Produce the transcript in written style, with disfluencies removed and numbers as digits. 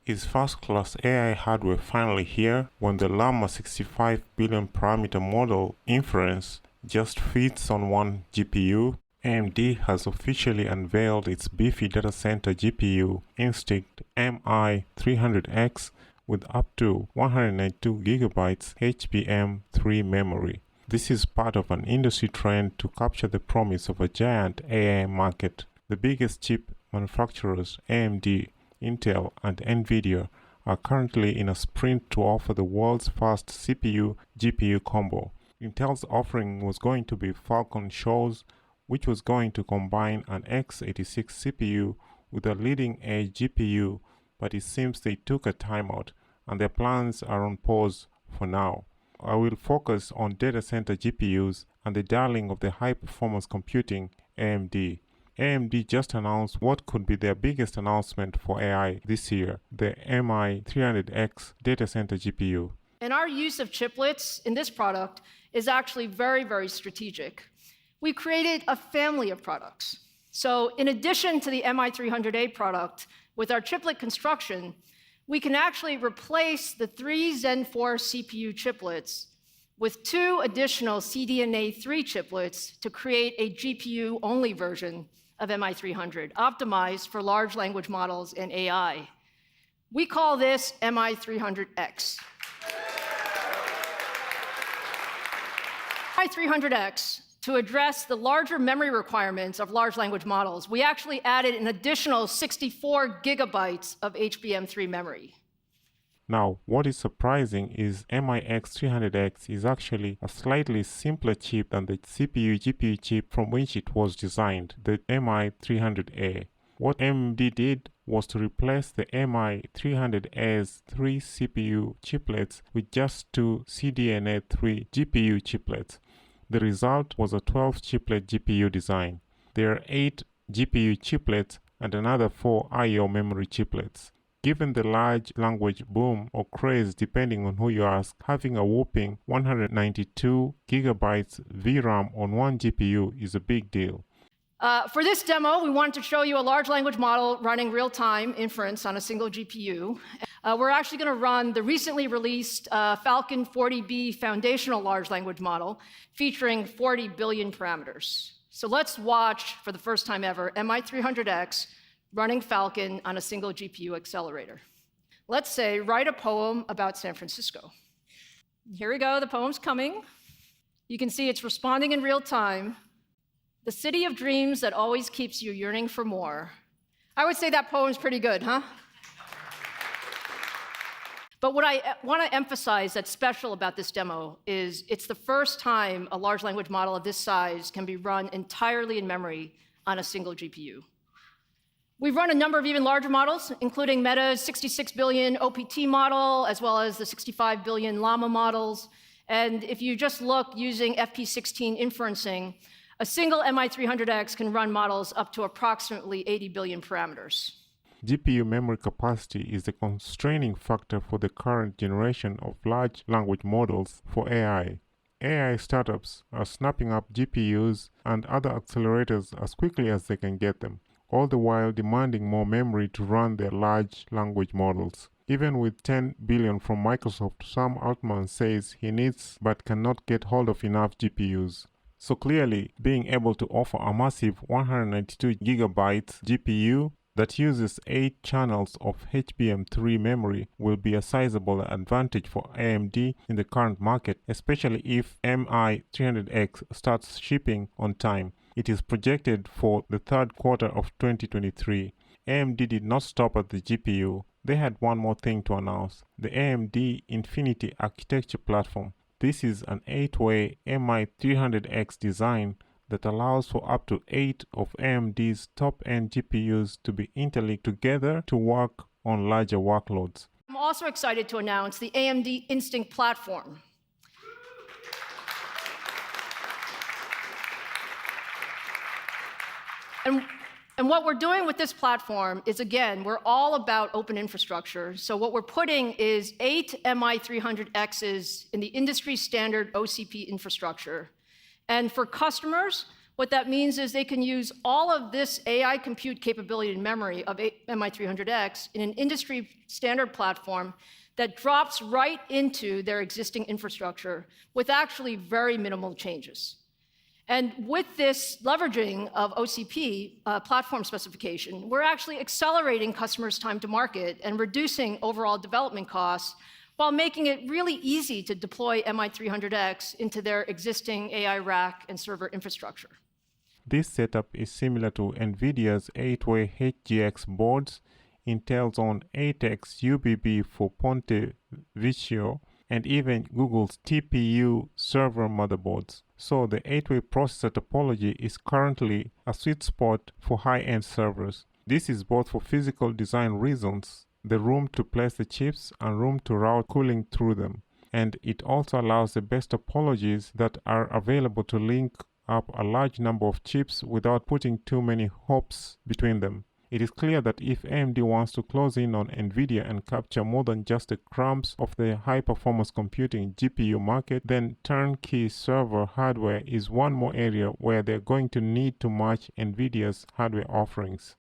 Is first-class AI hardware finally here when the Llama 65 billion parameter model Inference just fits on one GPU? AMD has officially unveiled its beefy Datacenter GPU Instinct MI300X with up to 192 GB HBM3 memory. This is part of an industry trend to capture the promise of a giant AI market. The biggest chip manufacturers, AMD, Intel, and NVIDIA, are currently in a sprint to offer the world's first CPU-GPU combo. Intel's offering was going to be Falcon Shores, which was going to combine an x86 CPU with a leading-edge GPU, but it seems they took a timeout, and their plans are on pause for now. I will focus on data center GPUs and the darling of the high-performance computing, AMD. AMD just announced what could be their biggest announcement for AI this year, the MI300X Datacenter GPU. And our use of chiplets in this product is actually very, very strategic. We created a family of products. So in addition to the MI300A product, with our chiplet construction, we can actually replace the 3 Zen 4 CPU chiplets with 2 additional CDNA 3 chiplets to create a GPU-only version of MI300, optimized for large language models and AI. We call this MI300X. MI300X, to address the larger memory requirements of large language models, we actually added an additional 64 gigabytes of HBM3 memory. Now, what is surprising is MI300X is actually a slightly simpler chip than the CPU-GPU chip from which it was designed, the MI300A. What AMD did was to replace the MI300A's 3 CPU chiplets with just 2 CDNA 3 GPU chiplets. The result was a 12-chiplet GPU design. There are 8 GPU chiplets and another 4 I/O memory chiplets. Given the large language boom or craze depending on who you ask, having a whopping 192 gigabytes VRAM on one GPU is a big deal. For this demo, we wanted to show you a large language model running real-time inference on a single GPU. We're actually going to run the recently released Falcon 40B foundational large language model featuring 40 billion parameters. So let's watch, for the first time ever, MI300X running Falcon on a single GPU accelerator. Let's say, write a poem about San Francisco. Here we go, the poem's coming. You can see it's responding in real time. The city of dreams that always keeps you yearning for more. I would say that poem's pretty good, huh? But what I want to emphasize that's special about this demo is it's the first time a large language model of this size can be run entirely in memory on a single GPU. We've run a number of even larger models, including Meta's 66 billion OPT model, as well as the 65 billion Llama models. And if you just look using FP16 inferencing, a single MI300X can run models up to approximately 80 billion parameters. GPU memory capacity is the constraining factor for the current generation of large language models for AI. AI startups are snapping up GPUs and other accelerators as quickly as they can get them, all the while demanding more memory to run their large language models. Even with 10 billion from Microsoft, Sam Altman says he needs but cannot get hold of enough GPUs. So clearly, being able to offer a massive 192 gigabytes GPU that uses 8 channels of HBM3 memory will be a sizable advantage for AMD in the current market, especially if MI300X starts shipping on time. It is projected for the third quarter of 2023. AMD did not stop at the GPU. They had one more thing to announce: the AMD Infinity architecture platform. This is an 8-way MI300X design that allows for up to 8 of AMD's top-end GPUs to be interlinked together to work on larger workloads. I'm also excited to announce the AMD Instinct platform. And what we're doing with this platform is, again, we're all about open infrastructure. So what we're putting is 8 MI300Xs in the industry standard OCP infrastructure. And for customers, What that means is they can use all of this AI compute capability and memory of MI300X in an industry standard platform that drops right into their existing infrastructure with actually very minimal changes. And with this leveraging of OCP platform specification, we're actually accelerating customers' time to market and reducing overall development costs while making it really easy to deploy MI300X into their existing AI rack and server infrastructure. This setup is similar to NVIDIA's 8-way HGX boards, Intel's own 8X UBB for Ponte Vecchio, and even Google's TPU server motherboards. So the 8-way processor topology is currently a sweet spot for high-end servers. This is both for physical design reasons, the room to place the chips and room to route cooling through them. And it also allows the best topologies that are available to link up a large number of chips without putting too many hops between them. It is clear that if AMD wants to close in on NVIDIA and capture more than just the crumbs of the high-performance computing GPU market, then turnkey server hardware is one more area where they're going to need to match NVIDIA's hardware offerings.